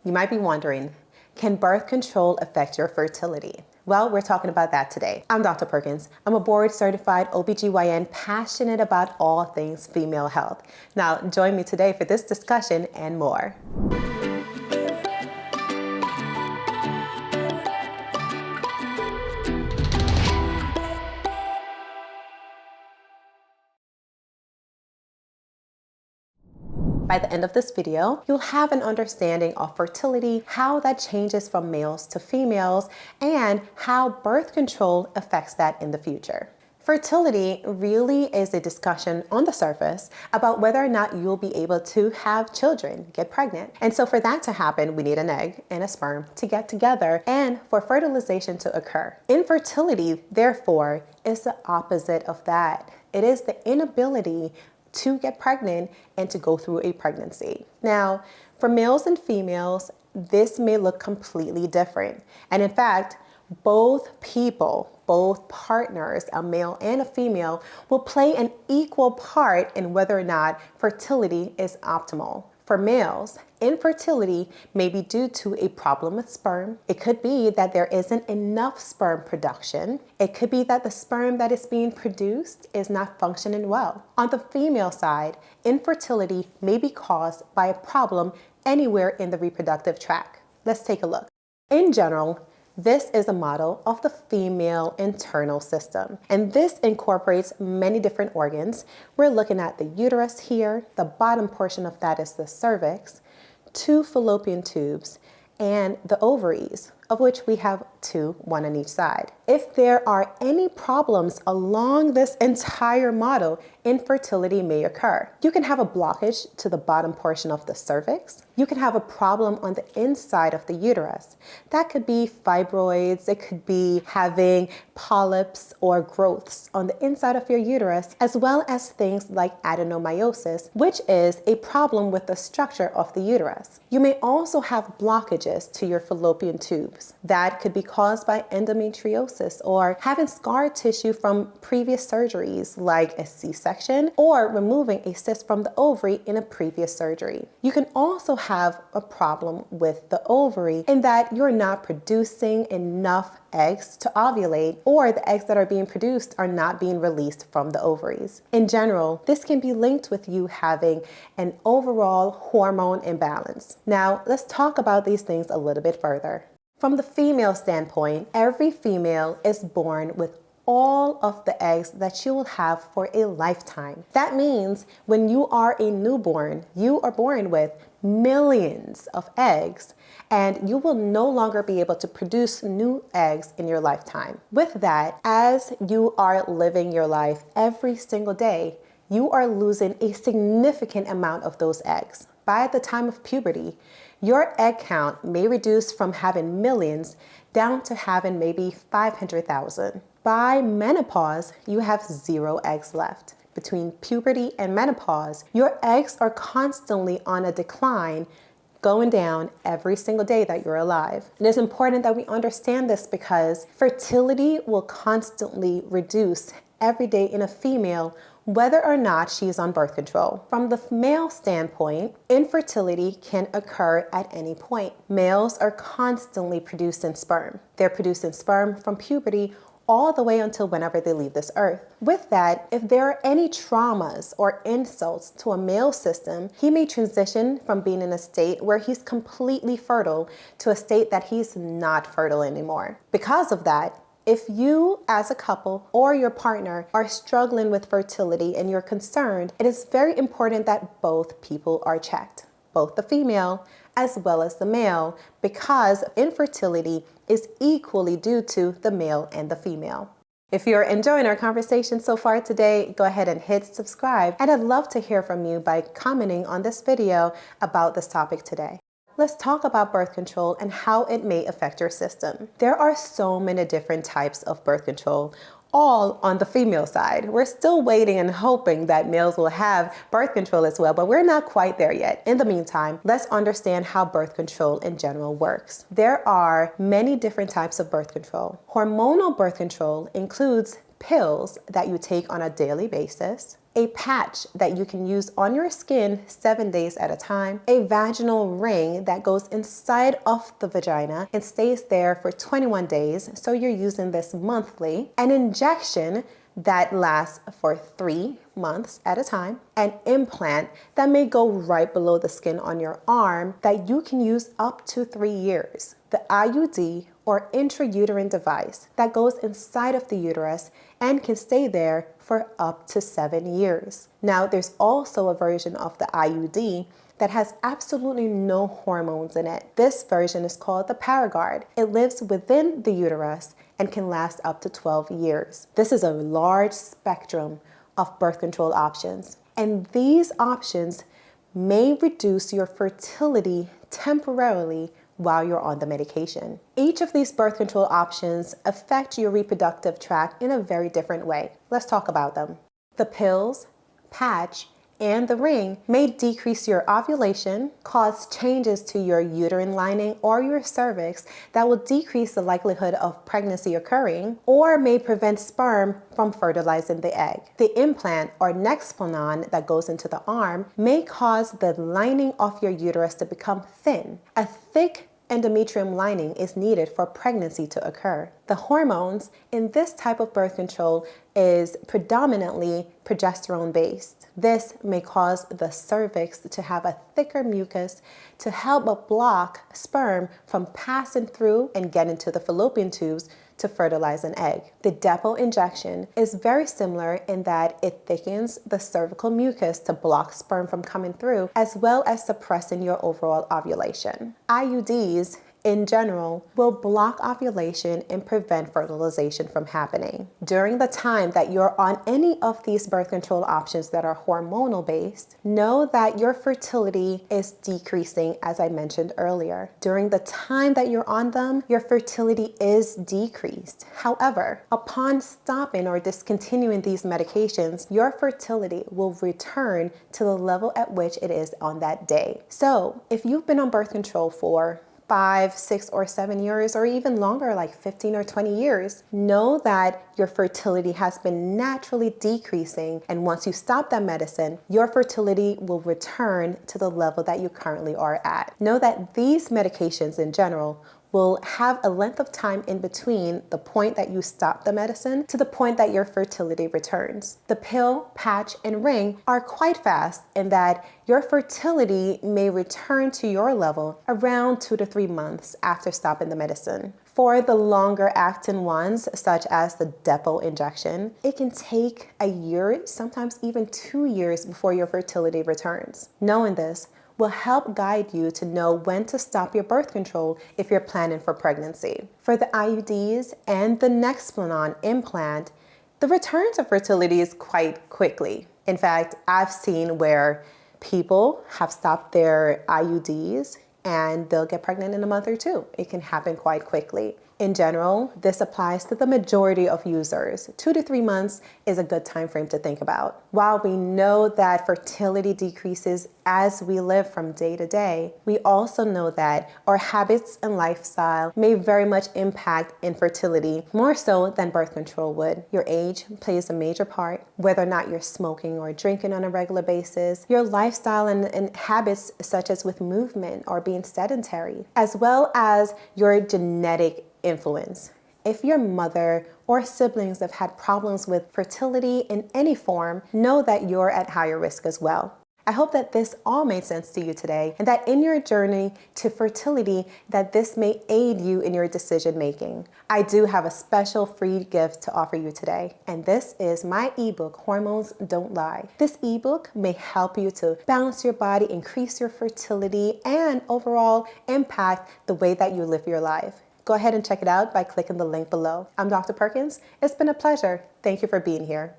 You might be wondering, can birth control affect your fertility? Well, we're talking about that today. I'm Dr. Perkins. I'm a board-certified OBGYN passionate about all things female health. Now, join me today for this discussion and more. By the end of this video, you'll have an understanding of fertility, how that changes from males to females, and how birth control affects that in the future. Fertility really is a discussion on the surface about whether or not you'll be able to have children, get pregnant. And so for that to happen, we need an egg and a sperm to get together and for fertilization to occur. Infertility, therefore, is the opposite of that. It is the inability to get pregnant and to go through a pregnancy. Now, for males and females, this may look completely different. And in fact, both people, both partners, a male and a female, will play an equal part in whether or not fertility is optimal. For males, infertility may be due to a problem with sperm. It could be that there isn't enough sperm production. It could be that the sperm that is being produced is not functioning well. On the female side, infertility may be caused by a problem anywhere in the reproductive tract. Let's take a look. In general, this is a model of the female internal system, and this incorporates many different organs. We're looking at the uterus here. The bottom portion of that is the cervix, 2 fallopian tubes, and the ovaries, of which we have 2, 1 on each side. If there are any problems along this entire model, infertility may occur. You can have a blockage to the bottom portion of the cervix. You can have a problem on the inside of the uterus. That could be fibroids, it could be having polyps or growths on the inside of your uterus, as well as things like adenomyosis, which is a problem with the structure of the uterus. You may also have blockages to your fallopian tubes. That could be caused by endometriosis or having scar tissue from previous surgeries like a C-section or removing a cyst from the ovary in a previous surgery. You can also have a problem with the ovary in that you're not producing enough eggs to ovulate, or the eggs that are being produced are not being released from the ovaries. In general, this can be linked with you having an overall hormone imbalance. Now, let's talk about these things a little bit further. From the female standpoint, every female is born with all of the eggs that she will have for a lifetime. That means when you are a newborn, you are born with millions of eggs, and you will no longer be able to produce new eggs in your lifetime. With that, as you are living your life every single day, you are losing a significant amount of those eggs. By the time of puberty, your egg count may reduce from having millions down to having maybe 500,000. By menopause, you have 0 eggs left. Between puberty and menopause, your eggs are constantly on a decline, going down every single day that you're alive. It is important that we understand this because fertility will constantly reduce every day in a female, whether or not she's on birth control. From the male standpoint, infertility can occur at any point. Males are constantly producing sperm. They're producing sperm from puberty all the way until whenever they leave this earth. With that, if there are any traumas or insults to a male system, he may transition from being in a state where he's completely fertile to a state that he's not fertile anymore. Because of that, if you as a couple or your partner are struggling with fertility and you're concerned, it is very important that both people are checked, both the female as well as the male, because infertility is equally due to the male and the female. If you're enjoying our conversation so far today, go ahead and hit subscribe, and I'd love to hear from you by commenting on this video about this topic today. Let's talk about birth control and how it may affect your system. There are so many different types of birth control, all on the female side. We're still waiting and hoping that males will have birth control as well, but we're not quite there yet. In the meantime, let's understand how birth control in general works. There are many different types of birth control. Hormonal birth control includes pills that you take on a daily basis. a patch that you can use on your skin 7 days at a time, a vaginal ring that goes inside of the vagina and stays there for 21 days, so you're using this monthly, an injection that lasts for 3 months at a time, an implant that may go right below the skin on your arm that you can use up to 3 years, the IUD or intrauterine device that goes inside of the uterus and can stay there for up to 7 years. Now, there's also a version of the IUD that has absolutely no hormones in it. This version is called the Paragard. It lives within the uterus and can last up to 12 years. This is a large spectrum of birth control options, and these options may reduce your fertility temporarily while you're on the medication. Each of these birth control options affect your reproductive tract in a very different way. Let's talk about them. The pills, patch, and the ring may decrease your ovulation, cause changes to your uterine lining or your cervix that will decrease the likelihood of pregnancy occurring, or may prevent sperm from fertilizing the egg. The implant or Nexplanon that goes into the arm may cause the lining of your uterus to become thin. A thick endometrium lining is needed for pregnancy to occur. The hormones in this type of birth control is predominantly progesterone based. This may cause the cervix to have a thicker mucus to help block sperm from passing through and get into the fallopian tubes to fertilize an egg. The depot injection is very similar in that it thickens the cervical mucus to block sperm from coming through, as well as suppressing your overall ovulation. IUDs in general will block ovulation and prevent fertilization from happening. During the time that you're on any of these birth control options that are hormonal based, know that your fertility is decreasing, as I mentioned earlier. During the time that you're on them, your fertility is decreased. However, upon stopping or discontinuing these medications, your fertility will return to the level at which it is on that day. So if you've been on birth control for 5, 6, or 7 years, or even longer, like 15 or 20 years, know that your fertility has been naturally decreasing. And once you stop that medicine, your fertility will return to the level that you currently are at. Know that these medications in general will have a length of time in between the point that you stop the medicine to the point that your fertility returns. The pill, patch, and ring are quite fast in that your fertility may return to your level around 2 to 3 months after stopping the medicine. For the longer acting ones, such as the depot injection, it can take a year, sometimes even 2 years before your fertility returns. Knowing this will help guide you to know when to stop your birth control if you're planning for pregnancy. For the IUDs and the Nexplanon implant, the return to fertility is quite quickly. In fact, I've seen where people have stopped their IUDs and they'll get pregnant in a month or 2. It can happen quite quickly. In general, this applies to the majority of users. 2 to 3 months is a good time frame to think about. While we know that fertility decreases as we live from day to day, we also know that our habits and lifestyle may very much impact infertility more so than birth control would. Your age plays a major part, whether or not you're smoking or drinking on a regular basis, your lifestyle and habits such as with movement or being sedentary, as well as your genetic influence. If your mother or siblings have had problems with fertility in any form, know that you're at higher risk as well. I hope that this all made sense to you today, and that in your journey to fertility, that this may aid you in your decision making. I do have a special free gift to offer you today, and this is my ebook, Hormones Don't Lie. This ebook may help you to balance your body, increase your fertility, and overall impact the way that you live your life. Go ahead and check it out by clicking the link below. I'm Dr. Perkins. It's been a pleasure. Thank you for being here.